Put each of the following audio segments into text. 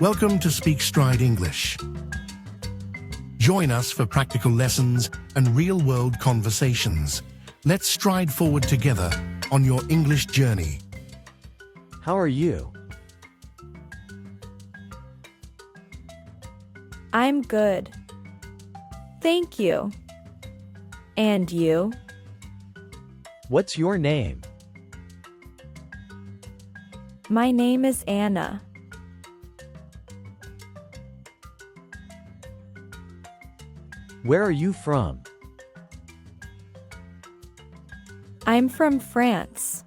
Welcome to Speak Stride English. Join us for practical lessons and real-world conversations. Let's stride forward together on your English journey. How are you? I'm good. Thank you. And you? What's your name? My name is Anna. Where are you from? I'm from France.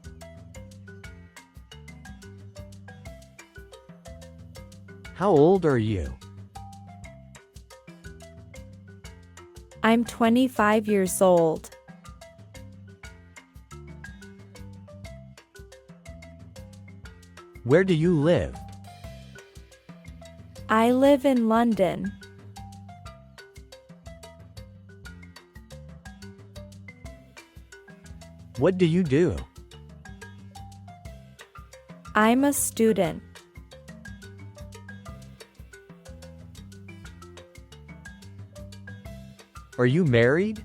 How old are you? I'm 25 years old. Where do you live? I live in London. What do you do? I'm a student. Are you married?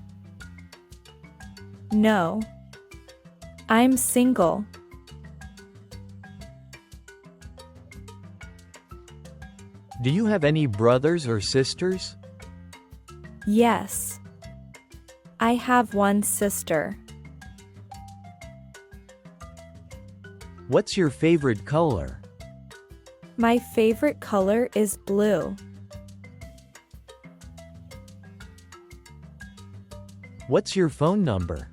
No. I'm single. Do you have any brothers or sisters? Yes. I have one sister. What's your favorite color? My favorite color is blue. What's your phone number?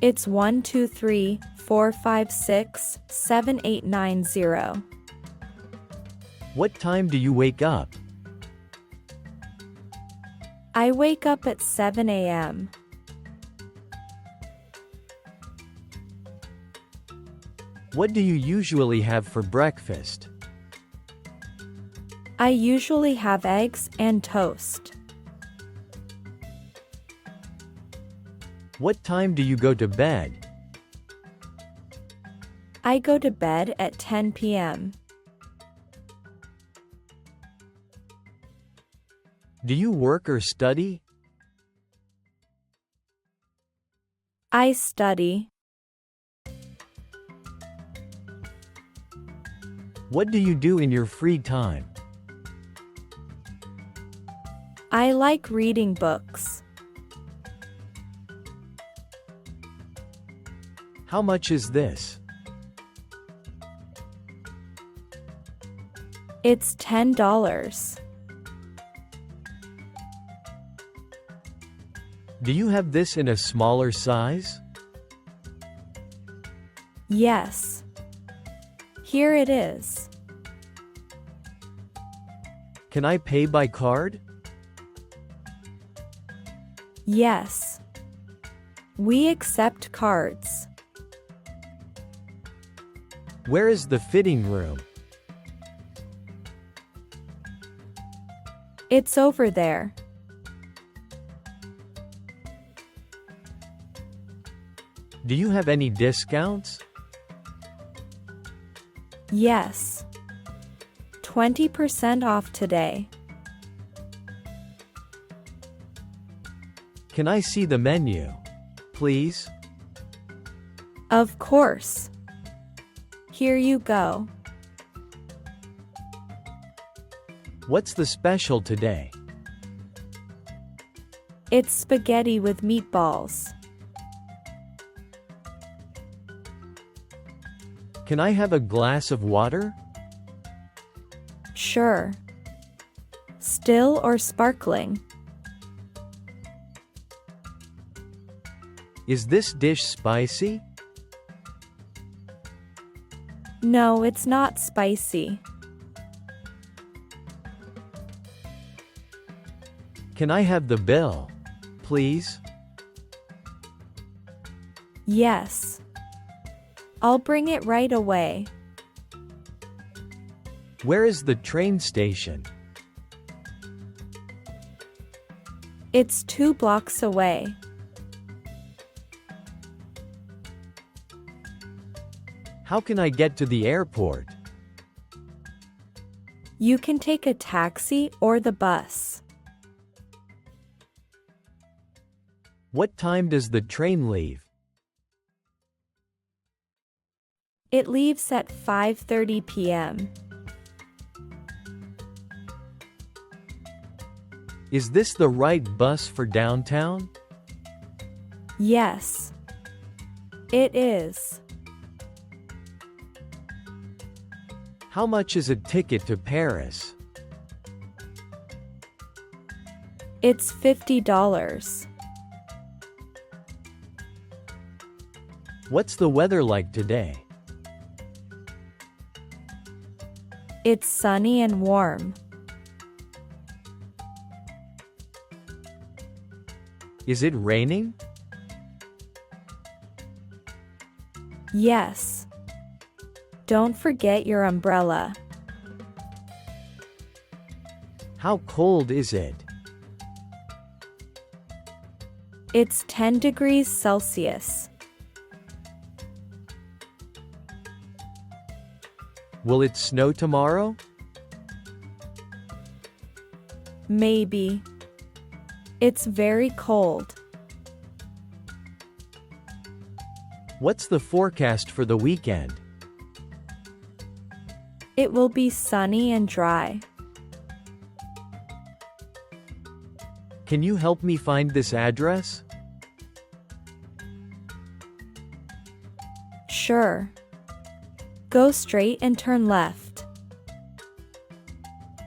It's 123-456-7890. What time do you wake up? I wake up at 7 a.m. What do you usually have for breakfast? I usually have eggs and toast. What time do you go to bed? I go to bed at 10 p.m. Do you work or study? I study. What do you do in your free time? I like reading books. How much is this? It's $10. Do you have this in a smaller size? Yes. Here it is. Can I pay by card? Yes. We accept cards. Where is the fitting room? It's over there. Do you have any discounts? Yes. 20% off today. Can I see the menu, please? Of course. Here you go. What's the special today? It's spaghetti with meatballs. Can I have a glass of water? Sure. Still or sparkling? Is this dish spicy? No, it's not spicy. Can I have the bill, please? Yes. I'll bring it right away. Where is the train station? It's 2 blocks away. How can I get to the airport? You can take a taxi or the bus. What time does the train leave? It leaves at 5:30 p.m. Is this the right bus for downtown? Yes, it is. How much is a ticket to Paris? It's $50. What's the weather like today? It's sunny and warm. Is it raining? Yes. Don't forget your umbrella. How cold is it? It's 10 degrees Celsius. Will it snow tomorrow? Maybe. It's very cold. What's the forecast for the weekend? It will be sunny and dry. Can you help me find this address? Sure. Go straight and turn left.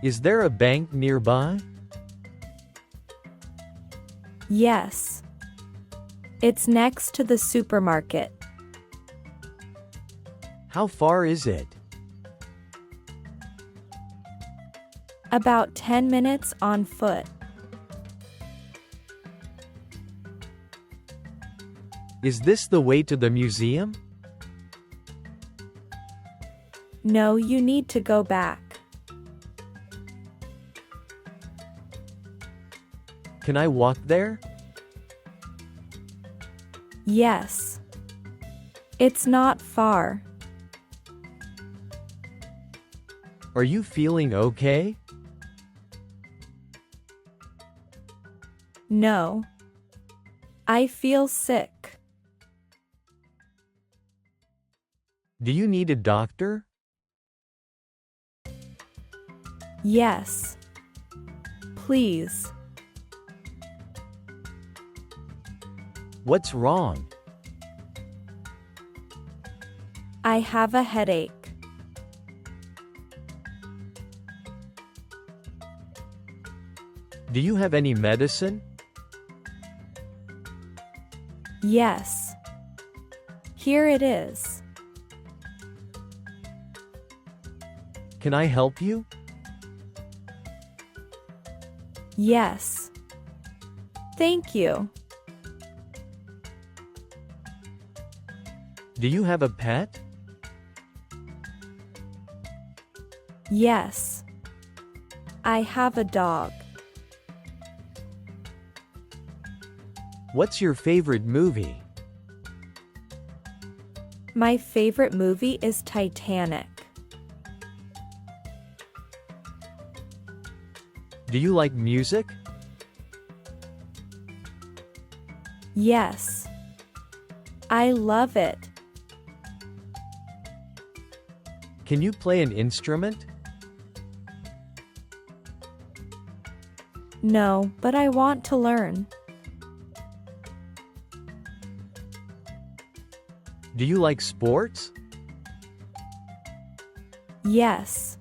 Is there a bank nearby? Yes. It's next to the supermarket. How far is it? About 10 minutes on foot. Is this the way to the museum? No, you need to go back. Can I walk there? Yes. It's not far. Are you feeling okay? No. I feel sick. Do you need a doctor? Yes. Please. What's wrong? I have a headache. Do you have any medicine? Yes. Here it is. Can I help you? Yes. Thank you. Do you have a pet? Yes. I have a dog. What's your favorite movie? My favorite movie is Titanic. Do you like music? Yes. I love it. Can you play an instrument? No, but I want to learn. Do you like sports? Yes.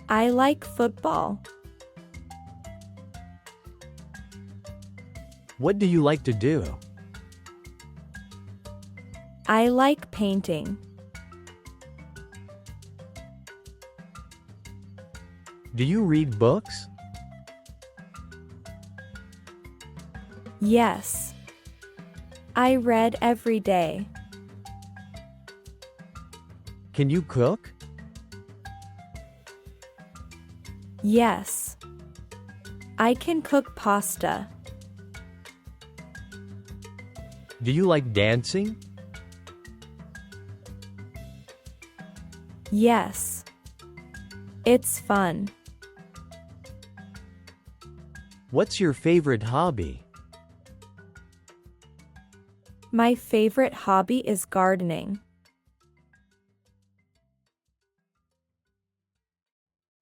I like football. What do you like to do? I like painting. Do you read books? Yes. I read every day. Can you cook? Yes. I can cook pasta. Do you like dancing? Yes. It's fun. What's your favorite hobby? My favorite hobby is gardening.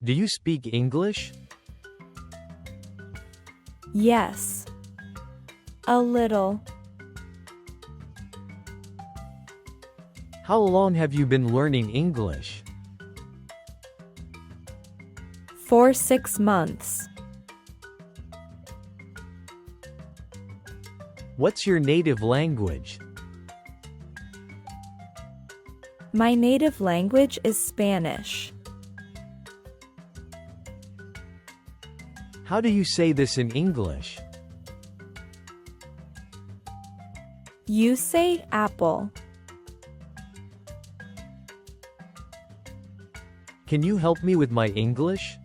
Do you speak English? Yes. A little. How long have you been learning English? For 6 months. What's your native language? My native language is Spanish. How do you say this in English? You say apple. Can you help me with my English?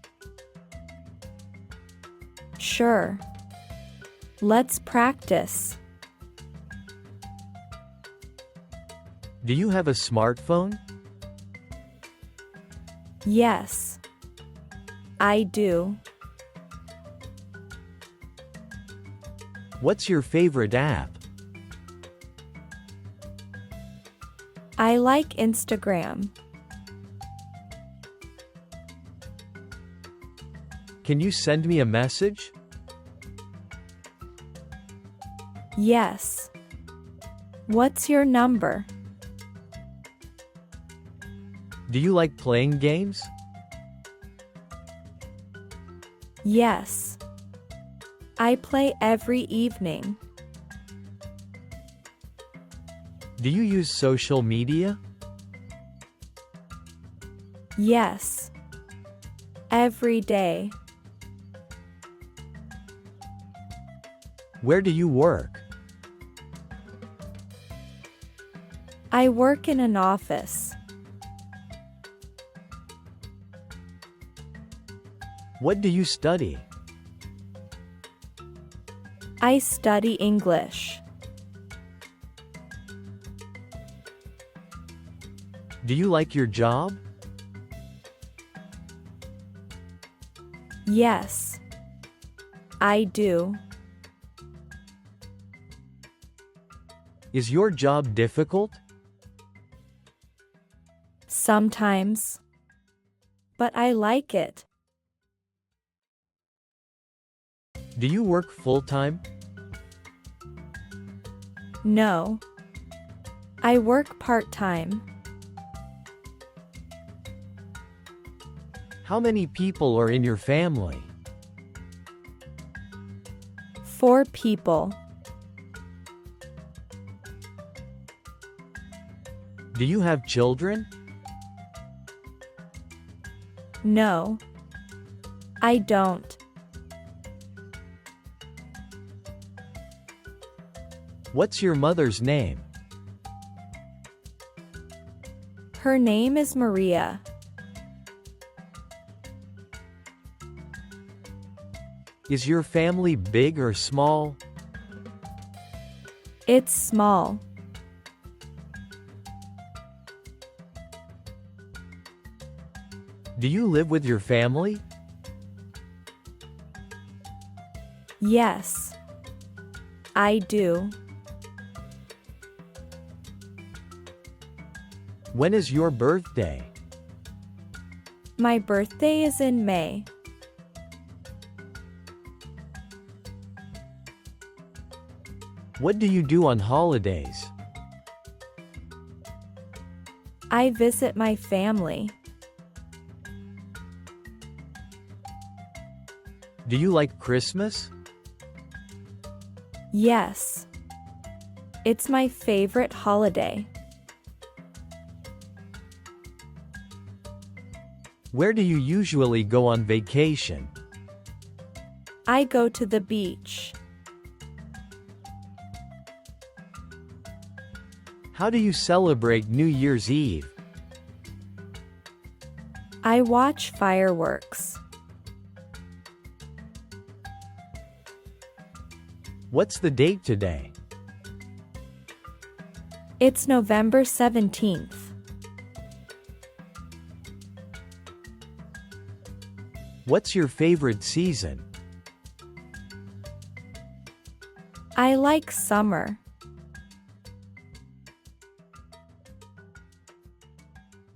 Sure. Let's practice. Do you have a smartphone? Yes. I do. What's your favorite app? I like Instagram. Can you send me a message? Yes. What's your number? Do you like playing games? Yes. I play every evening. Do you use social media? Yes. Every day. Where do you work? I work in an office. What do you study? I study English. Do you like your job? Yes. I do. Is your job difficult? Sometimes. But I like it. Do you work full-time? No. I work part-time. How many people are in your family? 4 people. Do you have children? No. I don't. What's your mother's name? Her name is Maria. Is your family big or small? It's small. Do you live with your family? Yes. I do. When is your birthday? My birthday is in May. What do you do on holidays? I visit my family. Do you like Christmas? Yes. It's my favorite holiday. Where do you usually go on vacation? I go to the beach. How do you celebrate New Year's Eve? I watch fireworks. What's the date today? It's November 17th. What's your favorite season? I like summer.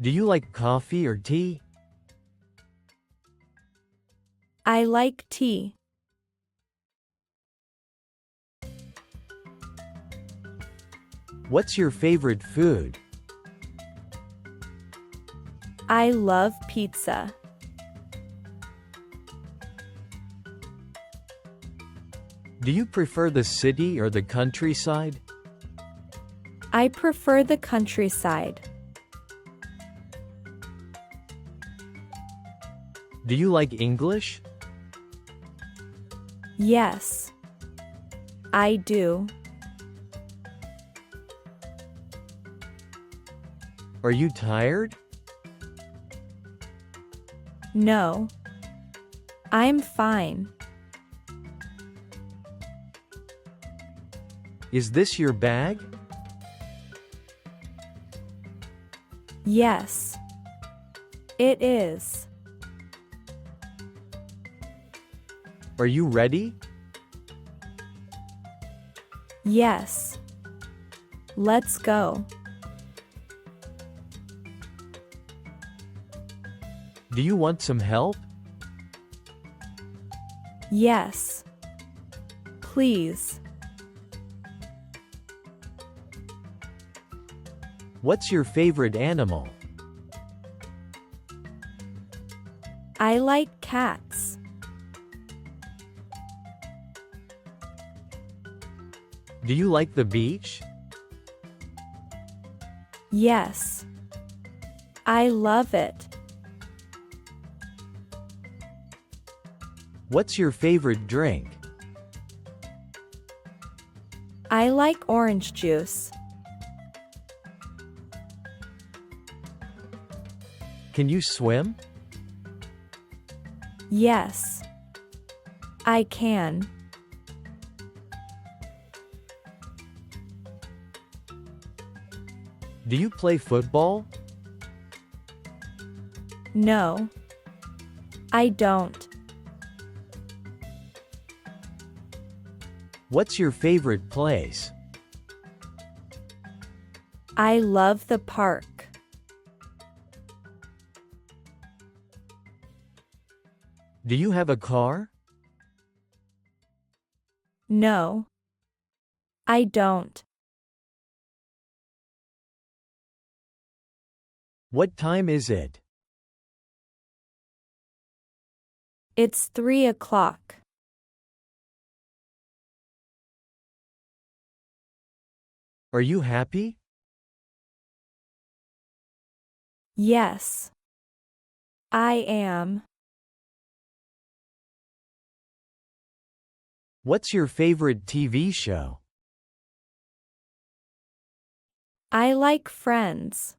Do you like coffee or tea? I like tea. What's your favorite food? I love pizza. Do you prefer the city or the countryside? I prefer the countryside. Do you like English? Yes, I do. Are you tired? No, I'm fine. Is this your bag? Yes, it is. Are you ready? Yes. Let's go. Do you want some help? Yes. Please. What's your favorite animal? I like cats. Do you like the beach? Yes. I love it. What's your favorite drink? I like orange juice. Can you swim? Yes. I can. Do you play football? No. I don't. What's your favorite place? I love the park. Do you have a car? No. I don't. What time is it? It's 3 o'clock. Are you happy? Yes. I am. What's your favorite TV show? I like Friends.